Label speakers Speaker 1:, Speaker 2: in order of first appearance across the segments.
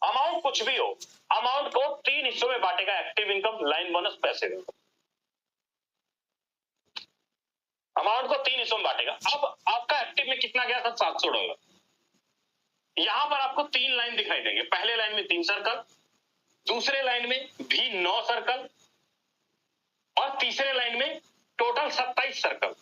Speaker 1: Amount कुछ भी हो, अमाउंट को 3 हिस्सों में बांटेगा, active income, line bonus, passive income. Amount को 3 हिस्सों में बांटेगा। अब आपका एक्टिव में कितना गया था? $700। यहां पर आपको 3 लाइन दिखाई देंगे। पहले लाइन में 3 सर्कल, दूसरे लाइन में भी 9 सर्कल और तीसरे लाइन में टोटल 27 सर्कल।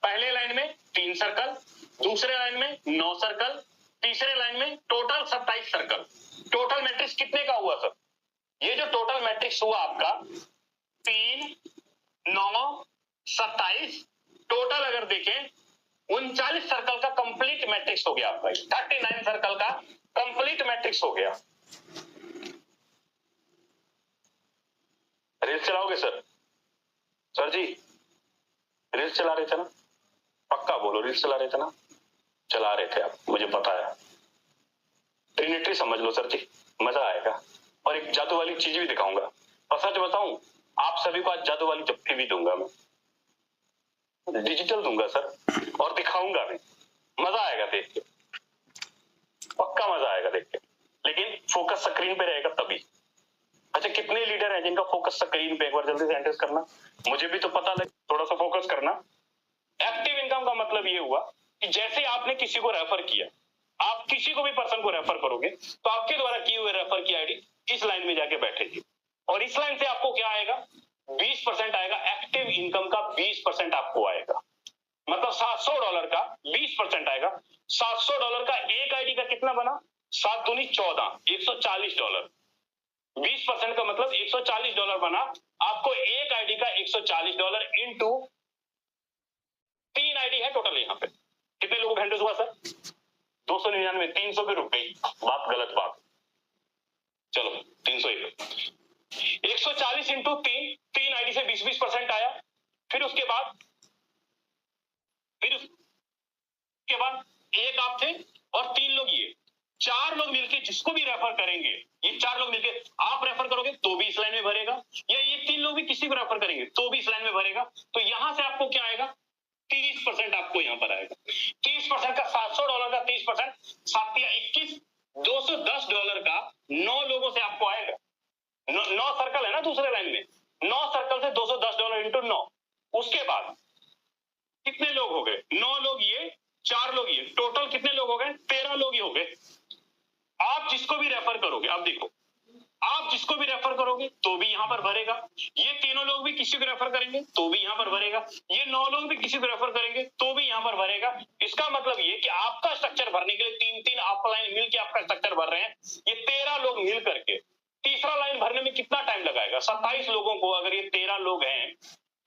Speaker 1: पहले लाइन में 3 सर्कल, दूसरे लाइन में 9 सर्कल, तीसरे लाइन में टोटल 27 सर्कल। टोटल मैट्रिक्स कितने का हुआ सर? ये जो टोटल मैट्रिक्स हुआ आपका 3, 9, 27, टोटल अगर देखें 39 सर्कल का कंप्लीट मैट्रिक्स हो गया आपका। 39 सर्कल का कंप्लीट मैट्रिक्स हो गया। रील्स चलाओगे सर? सर जी रील्स चला रहे थे ना? पक्का बोलो, रील्स चला रहे थे ना? चला रहे थे आप, मुझे पता है। ट्रिनिटी समझ लो सर जी, मजा आएगा। और एक जादू वाली चीज भी दिखाऊंगा। और सच बताऊं, आप सभी को आज जादू वाली चप्पी भी दूंगा मैं, डिजिटल दूंगा सर, और दिखाऊंगा भी। मजा आएगा देख के, पक्का मजा आएगा देख के। लेकिन फोकस स्क्रीन पे रहेगा तभी। अच्छा, कितने लीडर हैं जिनका फोकस स्क्रीन पे? एक बार जल्दी से एंटर करना, मुझे भी तो पता लगे। थोड़ा सा फोकस करना। एक्टिव इनकम का मतलब ये हुआ कि जैसे आपने किसी को रेफर किया, आप किसी को भी पर्सन को रेफर करोगे तो आपके द्वारा किए हुए रेफर की आईडी इस लाइन में जाके बैठेगी, और इस लाइन से आपको क्या आएगा? 20% आएगा। एक्टिव इनकम का 20% आपको आएगा। मतलब $700 का 20% आएगा। $700 का एक आईडी का कितना बना? 7 दूनी 14, $140। 20% का मतलब $140 बना। आपको एक आईडी का $140 इंटू 3 आईडी है टोटल। यहाँ पे कितने लोगों का हैंडल्स हुआ सर? 299। 300 पे रुक गई बात, गलत बात। चलो 301। 140 इंटू 3 आईडी से 20% आया। फिर उसके बाद एक आप थे और 3 लोग, ये 4 लोग मिलके जिसको भी रेफर करेंगे, ये 4 लोग मिलके आप रेफर करोगे तो भी इस लाइन में भरेगा, या ये 3 लोग भी किसी को रेफर करेंगे तो भी इस लाइन में भरेगा। तो यहां से आपको क्या आएगा? 30% आपको यहां पर आएगा। 30% का $700 का 30%, 7 या 21, $210 का 9 लोगों से आपको आएगा। 9 सर्कल है ना दूसरे लाइन में, 9 सर्कल से $210 इंटू 9। उसके बाद कितने लोग हो गए? 9 लोग ये, 4 लोग ये, टोटल कितने लोग हो गए? 13 लोग ही हो गए। आप जिसको भी रेफर करोगे, अब देखो, आप जिसको भी रेफर करोगे तो भी यहां पर भरेगा। ये तीनों लोग भी किसी को रेफर करेंगे तो भी यहां पर भरेगा। ये 9 लोग भी किसी को रेफर करेंगे तो भी यहां पर भरेगा। इसका मतलब ये कि आपका स्ट्रक्चर भरने के लिए 3-3 अपलाइन मिलकर आपका स्ट्रक्चर भर रहे हैं। ये 13 लोग मिल करके तीसरा लाइन भरने में कितना टाइम लगाएगा? 27 लोगों को, अगर ये 13 लोग हैं,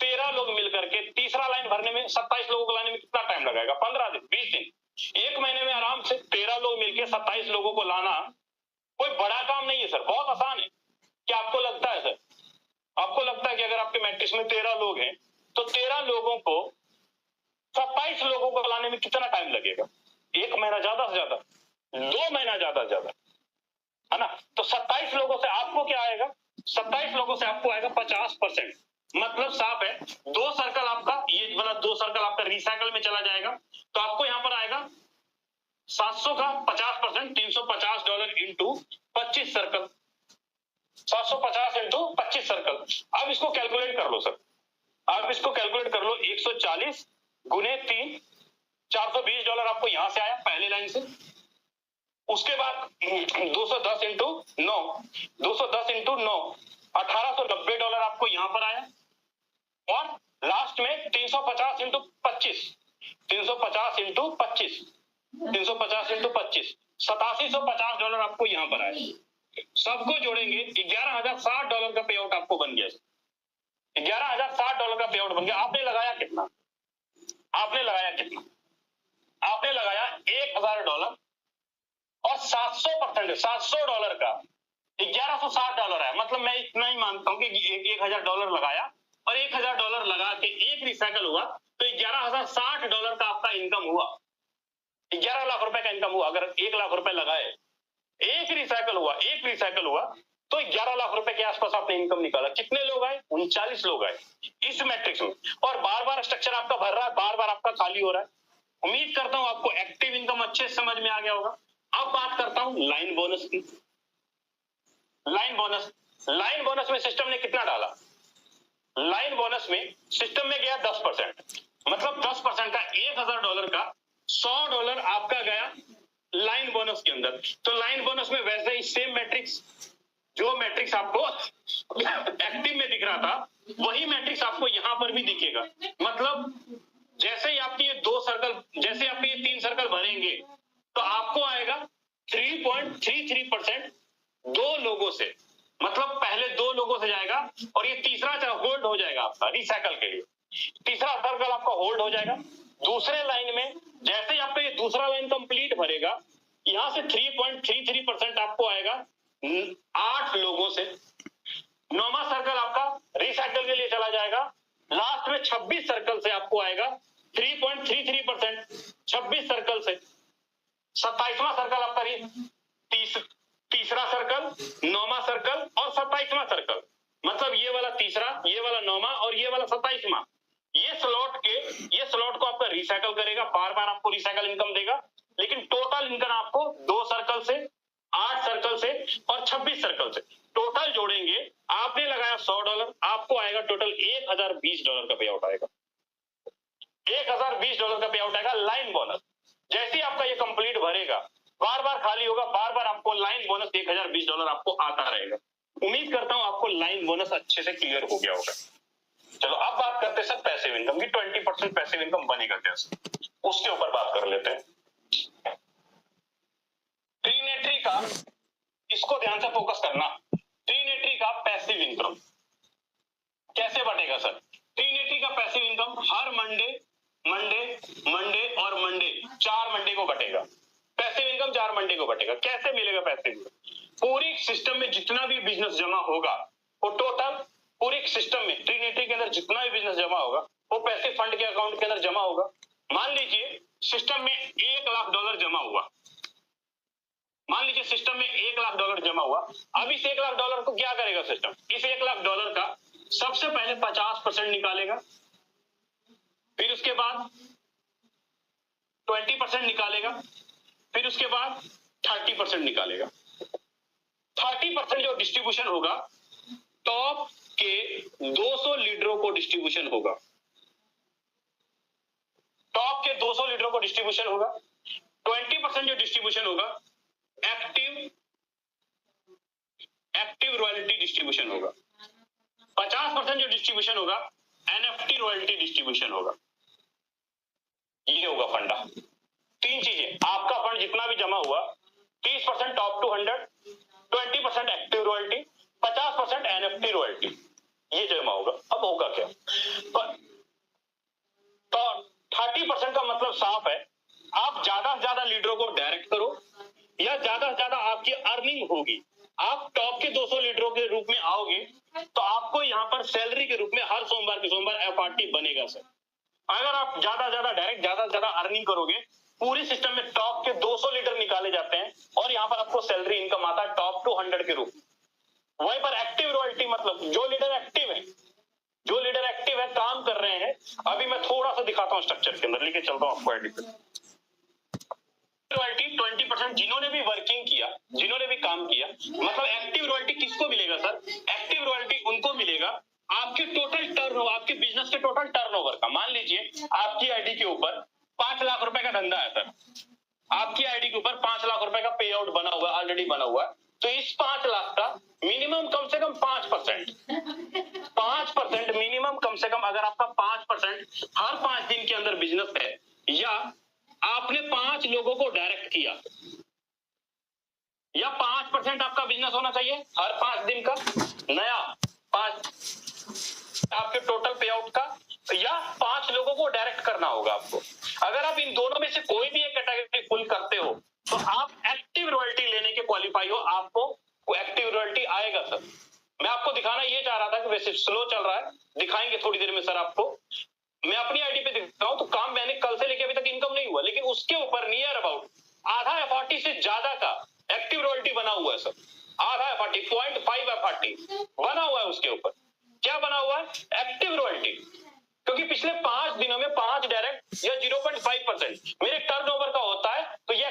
Speaker 1: 13 लोग मिलकर के तीसरा लाइन भरने में 27 लोगों को लाने में कितना टाइम लगाएगा? 15 दिन, 20 दिन, 1 महीने में आराम से 13 लोग मिलकर 27 लोगों को लाना कोई बड़ा काम नहीं है सर, बहुत आसान है। क्या आपको लगता है सर? आपको लगता है कि अगर आपके मैट्रिक्स में 13 लोग हैं तो 13 लोगों को 27 लोगों को लाने में कितना टाइम लगेगा? 1 महीना ज्यादा से ज्यादा, 2 महीना ज्यादा से ज्यादा, है ना? तो 27 लोगों से आपको क्या आएगा? 27 लोगों से आपको आएगा 50%। मतलब साफ है, 2 सर्कल आपका, ये वाला 2 सर्कल आपका रिसाइकल में चला जाएगा। तो आपको यहां पर आएगा 700 का 50%, $350 इंटू 25 सर्कल, 750 इंटू 25 सर्कल। अब इसको कैलकुलेट कर लो सर, आप इसको कैलकुलेट कर लो। 140 गुने 3, $420 आपको यहां से आया पहले लाइन से। उसके बाद 210 इंटू 9, 210 इंटू 9, $1890 आपको यहां पर आया। और लास्ट में 350 इंटू 25, 350 इंटू 25, 350 इंटू 25, $8750 आपको यहां पर आया। सबको जोड़ेंगे $11,060 का पे आउट आपको बन गया। $11,060 का पे आउट बन गया। आपने लगाया कितना? आपने लगाया कितना? आपने लगाया $1,000 और 700% $700 का $1,160 है। मतलब मैं इतना ही मानता हूं कि $1,000 लगाया और $1,000 लगा के एक रिसाइकल हुआ तो $11,060 का आपका इनकम हुआ। 11 लाख रुपए का इनकम हुआ। अगर 1 लाख रुपए लगाए, एक रिसाइकल हुआ तो 11 लाख रुपए के आसपास आपने इनकम निकाला। कितने लोग आए? 39 लोग आए इस मैट्रिक्स में। और बार बार स्ट्रक्चर आपका भर रहा है, बार बार आपका खाली हो रहा है। उम्मीद करता हूं आपको एक्टिव इनकम अच्छे से समझ में आ गया होगा। अब बात करता हूं लाइन बोनस की। लाइन बोनस में सिस्टम ने कितना डाला? लाइन बोनस में सिस्टम में गया 10%, मतलब 10% का $1000 का $100 आपका गया लाइन बोनस के अंदर। तो लाइन बोनस में वैसे ही सेम मैट्रिक्स, जो मैट्रिक्स आपको एक्टिव में दिख रहा था वही मैट्रिक्स आपको यहां पर भी दिखेगा। मतलब जैसे ही आपके ये 2 सर्कल, जैसे आपके ये 3 सर्कल भरेंगे तो आपको आएगा 3.33% 2 लोगों से, मतलब पहले 2 लोगों से जाएगा और ये तीसरा होल्ड हो जाएगा आपका रिसाइकल के लिए। तीसरा सर्कल आपका होल्ड हो जाएगा। दूसरे लाइन में जैसे ही आपका ये दूसरा लाइन कंप्लीट भरेगा, यहां से 3.33% आपको आएगा 8 लोगों से। 9वां सर्कल आपका रिसाइकल के लिए चला जाएगा। लास्ट में 26 सर्कल से आपको आएगा 3.33%, 26 सर्कल से। 27वां सर्कल आपका तीसरा सर्कल, 9वां सर्कल और 27वां सर्कल, मतलब ये वाला तीसरा, ये वाला 9वां और ये वाला 27वां। ये स्लॉट को आपका रिसाइकल करेगा, बार बार आपको रिसाइकल इनकम देगा, लेकिन टोटल इनकम आपको 2 सर्कल से, 8 सर्कल से और 26 सर्कल से टोटल जोड़ेंगे। आपने लगाया $100, आपको आएगा टोटल $1020 का पे आउट आएगा। $1020 का पे आउट आएगा लाइन बोनस। जैसे ही आपका ये कंप्लीट भरेगा, बार बार खाली होगा, बार बार आपको लाइन बोनस $1020 आपको आता रहेगा। उम्मीद करता हूं आपको लाइन बोनस अच्छे से क्लियर हो गया होगा। चलो अब बात करते हैं सर पैसिव इनकम की। 20% पैसिव इनकम बनेगा कैसे, उसके ऊपर बात कर लेते हैं। ट्रिनेटरी का, इसको ध्यान से फोकस करना, ट्रिनेटरी का पैसिव इनकम कैसे बटेगा सर? ट्रिनेटरी का पैसिव इनकम हर मंडे और मंडे, 4 मंडे को बटेगा। पैसिव इनकम 4 मंडे को बटेगा। कैसे मिलेगा पैसिव इनकम? पूरी सिस्टम में जितना भी बिजनेस जमा होगा वो टोटल पूरे सिस्टम में ट्रिनेटरी के अंदर जितना भी बिजनेस जमा होगा वो पैसे फंड के अकाउंट के अंदर जमा होगा। मान लीजिए सिस्टम में $1,00,000 जमा हुआ, मान लीजिए सिस्टम में $1,00,000 जमा हुआ। अब इस $1,00,000 को क्या करेगा सिस्टम? इस $1,00,000 का सबसे पहले 50% निकालेगा, फिर उसके बाद 20% निकालेगा, फिर उसके बाद 30% निकालेगा। 30% जो डिस्ट्रीब्यूशन होगा टॉप के 200 लीडरों को डिस्ट्रीब्यूशन होगा। टॉप के 200 लीडरों को डिस्ट्रीब्यूशन होगा। 20% जो डिस्ट्रीब्यूशन होगा एक्टिव रॉयल्टी डिस्ट्रीब्यूशन होगा। 50% जो डिस्ट्रीब्यूशन होगा एनएफटी रॉयल्टी डिस्ट्रीब्यूशन होगा। ये होगा फंडा। 3 चीजें, आपका फंड जितना भी जमा हुआ 30% top to 100, 20% active royalty, 50% NFT royalty, ये जमा होगा। अब होगा क्या? तो 30% का मतलब साफ है, आप ज्यादा से ज्यादा लीडरों को डायरेक्ट करो या ज्यादा से ज्यादा आपकी अर्निंग होगी। आप टॉप के 200 लीडरों के रूप में आओगे तो आपको यहां पर सैलरी के रूप में हर सोमवार के सोमवार एफआरटी बनेगा सर। अगर आप ज्यादा से ज्यादा डायरेक्ट, ज्यादा से ज्यादा अर्निंग करोगे, पूरी सिस्टम में टॉप के 200 लीडर निकाले जाते हैं और यहां पर आपको सैलरी इनकम आता है टॉप टू 100 के रूप में। वहीं पर एक्टिव रॉयल्टी मतलब जो लीडर एक्टिव है, जो लीडर एक्टिव है, काम कर रहे हैं। अभी मैं थोड़ा सा दिखाता हूं स्ट्रक्चर के अंदर, लेके चलता हूं आपको आईडी पे। रॉयल्टी 20% जिन्होंने भी वर्किंग किया, जिन्होंने भी काम किया, मतलब एक्टिव रॉयल्टी किसको मिलेगा सर? एक्टिव रॉयल्टी उनको मिलेगा आपके टोटल टर्नओवर, आपके बिजनेस के टोटल टर्नओवर का। मान लीजिए आपकी आईडी के ऊपर 5 लाख रुपए का धंधा है सर, आपकी आईडी के ऊपर 5 लाख रुपए का पे आउट बना हुआ है, ऑलरेडी बना हुआ है। तो इस 5 लाख का मिनिमम कम से कम 5% मिनिमम कम से कम, अगर आपका 5% हर 5 दिन के अंदर बिजनेस है या आपने 5 लोगों को डायरेक्ट किया या 5% आपका बिजनेस होना चाहिए हर 5 दिन का नया 5 आपके टोटल पे आउट का, या 5 लोगों को डायरेक्ट करना होगा आपको। अगर आप इन दोनों में से कोई भी एक कैटेगरी फुल करते हो तो आप एक्टिव रॉयल्टी लेने के क्वालिफाई हो, आपको एक्टिव रॉयल्टी आएगा सर। मैं आपको दिखाना ये चाह रहा था कि वैसे स्लो चल रहा है, दिखाएंगे थोड़ी देर में सर आपको। मैं अपनी आईडी पे दिखाता हूं तो काम मैंने कल से लेके अभी तक इनकम नहीं हुआ, लेकिन उसके ऊपर नियर अबाउट आधा एफआरटी से ज्यादा का एक्टिव रॉयल्टी बना हुआ है सर। आधा एफआरटी 0.5 एफआरटी बना हुआ है उसके ऊपर। क्या बना हुआ है? Active royalty. क्योंकि पिछले 5 दिनों में 5 डायरेक्ट या 0.5% मेरे टर्नओवर का होता है, तो ये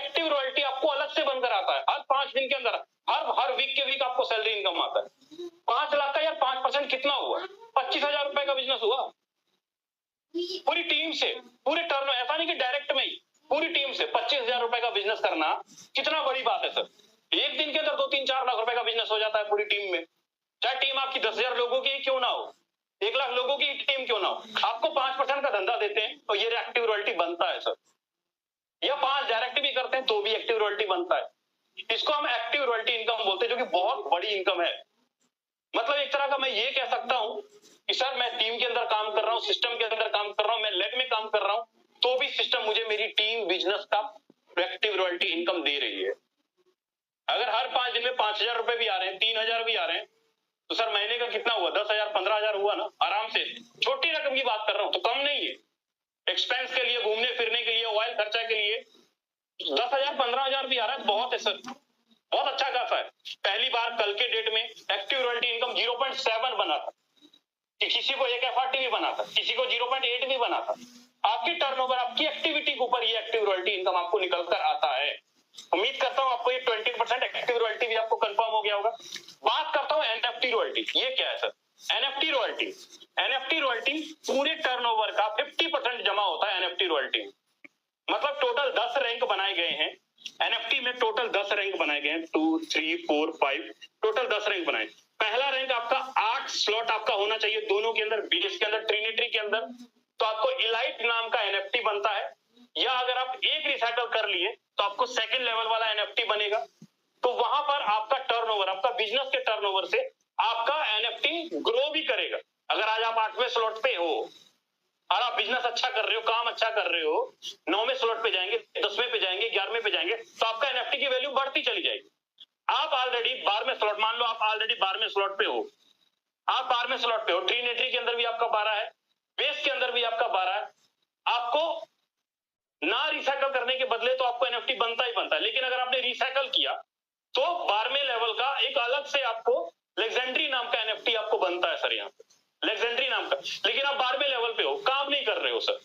Speaker 1: से 25,000 रुपए का बिजनेस करना कितना बड़ी बात है सर। एक दिन के अंदर 2-3-4 लाख रुपए का बिजनेस हो जाता है पूरी टीम में, चाहे टीम आपकी 10,000 लोगों की क्यों ना हो, 1 लाख लोगों की टीम क्यों ना हो, आपको 5% का धंधा देते हैं तो ये एक्टिव रॉयल्टी बनता है सर, या 5 डायरेक्ट भी करते हैं तो भी एक्टिव रॉयल्टी बनता है। इसको हम एक्टिव रॉयल्टी इनकम बोलते हैं, जो कि बहुत बड़ी इनकम है। मतलब एक तरह का मैं ये कह सकता हूं कि सर मैं टीम के अंदर काम कर रहा हूं, सिस्टम के अंदर काम कर रहा हूं, मैं लैब में काम कर रहा हूं, तो भी सिस्टम मुझे मेरी टीम बिजनेस का एक्टिव रॉयल्टी इनकम दे रही है। अगर हर 5 दिन में 5,000 रुपए भी आ रहे हैं, 3,000 भी आ रहे हैं, तो सर महीने का कितना हुआ, 10,000 15,000 हुआ ना, आराम से। छोटी रकम की बात कर रहा हूं, तो कम नहीं है। एक्सपेंस के लिए, घूमने फिरने के लिए, ऑयल खर्चा के लिए 10,000 15,000 भी आ रहा है, बहुत है सर, बहुत अच्छा खासा है। पहली बार कल के डेट में एक्टिव रॉयल्टी इनकम 0.7 बना था, किसी को 1 FRT भी बना था, किसी को 0.8 भी बना था। आपकी टर्नओवर, आपकी एक्टिविटी के ऊपर ये एक्टिव रॉयल्टी इनकम आपको निकल कर आता है। उम्मीद करता हूं आपको ये 20% एक्टिव रॉयल्टी भी आपको कंफर्म हो गया होगा। बात करता हूं एनएफटी रॉयल्टी, ये क्या है sir? NFT royalty, NFT royalty पूरे टर्नओवर का 50% जमा होता है एनएफटी रॉयल्टी। मतलब टोटल 10 रैंक बनाए गए हैं एनएफटी में, टोटल 10 रैंक बनाए गए हैं, 2 3 4 5, टोटल 10 रैंक बनाए। पहला रैंक आपका 8 स्लॉट आपका होना चाहिए दोनों के अंदर, बीएस के अंदर, ट्रिनिटी के अंदर, तो आपको इलाइट नाम का एनएफटी बनता है। या अगर आप एक रिसाइकल कर लिए तो आपको सेकंड लेवल वाला एनएफटी बनेगा। तो वहां पर आपका टर्नओवर, आपका बिजनेस के टर्नओवर से आपका एनएफटी ग्रो भी करेगा। अगर आज आप 8वें स्लॉट पे हो और आप बिजनेस अच्छा कर रहे हो, काम अच्छा कर रहे हो, 9वें स्लॉट पे जाएंगे, 10वें पे जाएंगे, 11वें पे जाएंगे, तो आपका एनएफटी की वैल्यू बढ़ती चली जाएगी। आप ऑलरेडी 12वें स्लॉट, मान लो आप ऑलरेडी 12वें स्लॉट पे हो, आप 12वें स्लॉट पे हो, ट्रिनिटी के अंदर भी आपका 12 है, बेस के अंदर भी आपका 12 है, आपको ना रिसाइकल करने के बदले तो आपको एनएफटी बनता ही बनता है। लेकिन अगर आपने रिसाइकल किया तो 12वें लेवल का एक अलग से आपको लेजेंडरी नाम का एनएफटी आपको बनता है सर, यहाँ पे लेजेंडरी नाम का। लेकिन आप 12वें लेवल पे हो, काम नहीं कर रहे हो सर,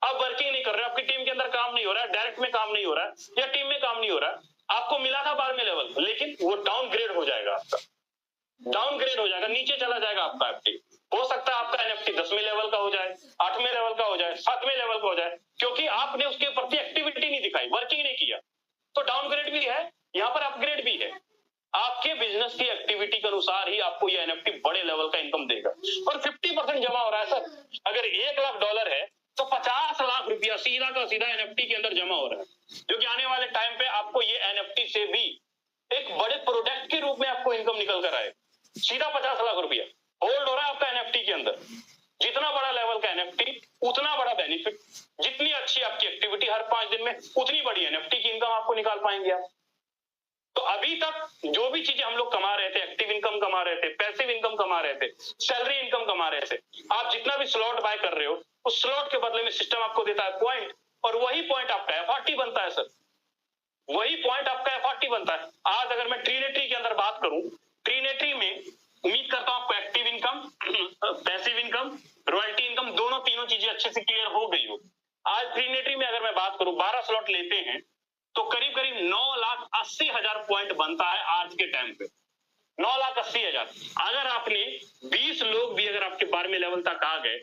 Speaker 1: आप वर्किंग नहीं कर रहे हो, आपकी टीम के अंदर काम नहीं हो रहा है, डायरेक्ट में काम नहीं हो रहा है, या टीम में काम नहीं हो रहा है, आपको मिला था 12वें लेवल, लेकिन वो डाउनग्रेड हो जाएगा, आपका डाउनग्रेड हो जाएगा, नीचे चला जाएगा आपका एनएफटी। हो सकता है आपका एनएफटी 10वें लेवल का हो जाए, 8वें लेवल का हो जाए, 7वें लेवल का हो जाए, क्योंकि आपने उसके प्रति एक्टिविटी नहीं दिखाई, वर्किंग नहीं किया। तो डाउनग्रेड भी है, यहाँ पर अपग्रेड भी है। आपके बिजनेस की एक्टिविटी के अनुसार ही आपको ये एनएफटी बड़े लेवल का इनकम देगा। और 50% जमा हो रहा है सर। अगर $1,00,000 है तो 50 लाख रुपया सीधा का सीधा एनएफटी के अंदर जमा हो रहा है, जो कि आने वाले टाइम पे आपको ये एनएफटी से भी एक बड़े प्रोडक्ट के रूप में आपको इनकम निकल कर आए। सीधा 50 लाख रुपया होल्ड हो रहा है आपका एनएफटी के अंदर। जितना बड़ा लेवल का एनएफटी उतना बड़ा बेनिफिट, जितनी अच्छी आपकी एक्टिविटी, हर 5 दिन में उतनी बड़ी एनएफटी की इनकम आपको निकाल पाएंगे आप। तो अभी तक जो भी चीजें हम लोग कमा रहे थे, एक्टिव इनकम कमा रहे थे, पैसिव इनकम कमा रहे थे, सैलरी इनकम कमा रहे थे, आप जितना भी स्लॉट बाय कर रहे हो, उस स्लॉट के बदले में सिस्टम आपको देता है पॉइंट, और वही पॉइंट आपका एफआरटी बनता है सर, वही पॉइंट आपका एफआरटी बनता है। आज अगर मैं ट्रिनिटी के अंदर बात करूं, ट्रिनिटी में उम्मीद करता हूं आपको active income, passive income, royalty income, दोनों तीनों चीजें अच्छे से क्लियर हो गई हो। आज ट्रिनिटी में अगर मैं बात करूं, 12 स्लॉट लेते हैं तो करीब करीब 9,80,000 पॉइंट बनता है आज के टाइम पे, 9,80,000। अगर आपने 20 लोग भी अगर आपके 12वें लेवल तक आ गए,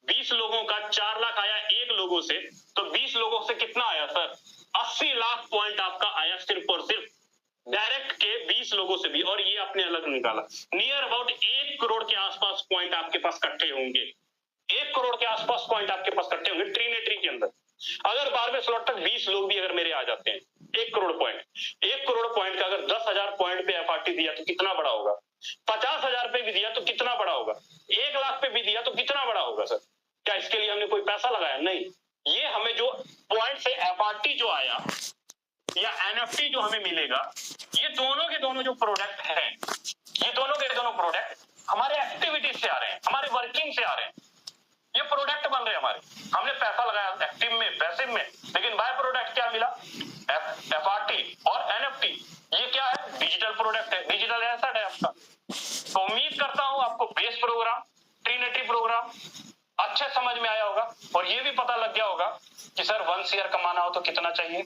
Speaker 1: 20 लोगों का 4 लाख आया एक लोगों से, तो 20 लोगों से कितना आया सर? 80 लाख पॉइंट आपका आया सिर्फ और सिर्फ डायरेक्ट के 20 लोगों से भी। और ये आपने अलग निकाला, नियर अबाउट 1 करोड़ के आसपास पॉइंट आपके पास इकट्ठे होंगे, 1 करोड़ के आसपास पॉइंट आपके पास इकट्ठे होंगे ट्रिनिटी के अंदर। अगर 12वें स्लॉट तक 20 लोग भी अगर मेरे आ जाते हैं, 1 करोड़ पॉइंट, 1 करोड़ पॉइंट का अगर 10,000 पॉइंट पे एफआरटी दिया तो कितना बड़ा होगा? 50,000 पे भी दिया तो कितना बड़ा होगा? 1 लाख पे भी दिया तो कितना बड़ा होगा सर? क्या इसके लिए हमने कोई पैसा लगाया? नहीं, ये हमें जो पॉइंट से एफआरटी जो आया या एनएफटी जो हमें मिलेगा, ये दोनों के दोनों जो प्रोडक्ट हैं, ये दोनों के दोनों प्रोडक्ट हमारे एक्टिविटी से आ रहे हैं, हमारे वर्किंग से आ रहे हैं, ये प्रोडक्ट बन रहे हैं हमारे। हमने पैसा लगाया एक्टिव में, पैसिव में, लेकिन बाय प्रोडक्ट क्या मिला? एफआरटी और एनएफटी। ये क्या है? डिजिटल प्रोडक्ट है, डिजिटल एसेट है आपका। तो उम्मीद करता हूं आपको बेस प्रोग्राम, ट्रिनिटी प्रोग्राम अच्छे समझ में आया होगा, और ये भी पता लग गया होगा कि सर 1 CR कमाना हो तो कितना चाहिए।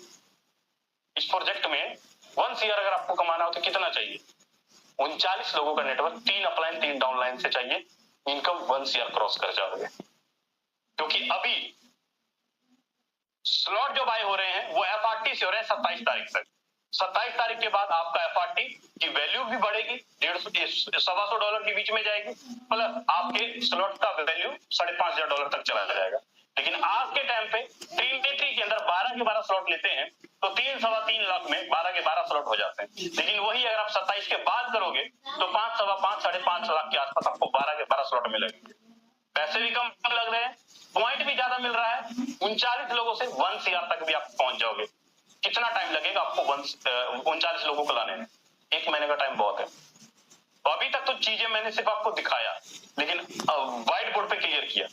Speaker 1: इस प्रोजेक्ट में 1 CR अगर आपको कमाना हो तो कितना चाहिए? 39 लोगों का नेटवर्क, 3 अपलाइन 3 डाउनलाइन से चाहिए, इनकम 1 CR क्रॉस कर जाओगे। क्योंकि अभी स्लॉट जो बाय हो रहे हैं वो एफआरटी से हो रहे हैं 27 तारीख तक। 27 तारीख के बाद आपका एफआरटी की वैल्यू भी बढ़ेगी, $150 के बीच में जाएगी, प्लस आपके स्लॉट का वैल्यू $5,500 तक चला जाएगा। लेकिन आज के टाइम पे ट्रिमेट्री के अंदर 12 के 12 स्लॉट लेते हैं तो 3-3.25 लाख में 12 के 12 स्लॉट हो जाते हैं। लेकिन वही अगर आप 27 के बाद करोगे तो 5-5.5 लाख के आसपास आपको 12 के 12 स्लॉट मिलेंगे। पैसे भी कम लग रहे हैं, पॉइंट भी ज्यादा मिल रहा है। 39 लोगों से 1 CR तक भी आप पहुंच जाओगे। कितना टाइम लगेगा आपको 39 लोगों को लाने में? 1 महीने का टाइम बहुत है। तो अभी तक तो चीजें मैंने सिर्फ आपको दिखाया, लेकिन व्हाइट बोर्ड पे क्लियर किया।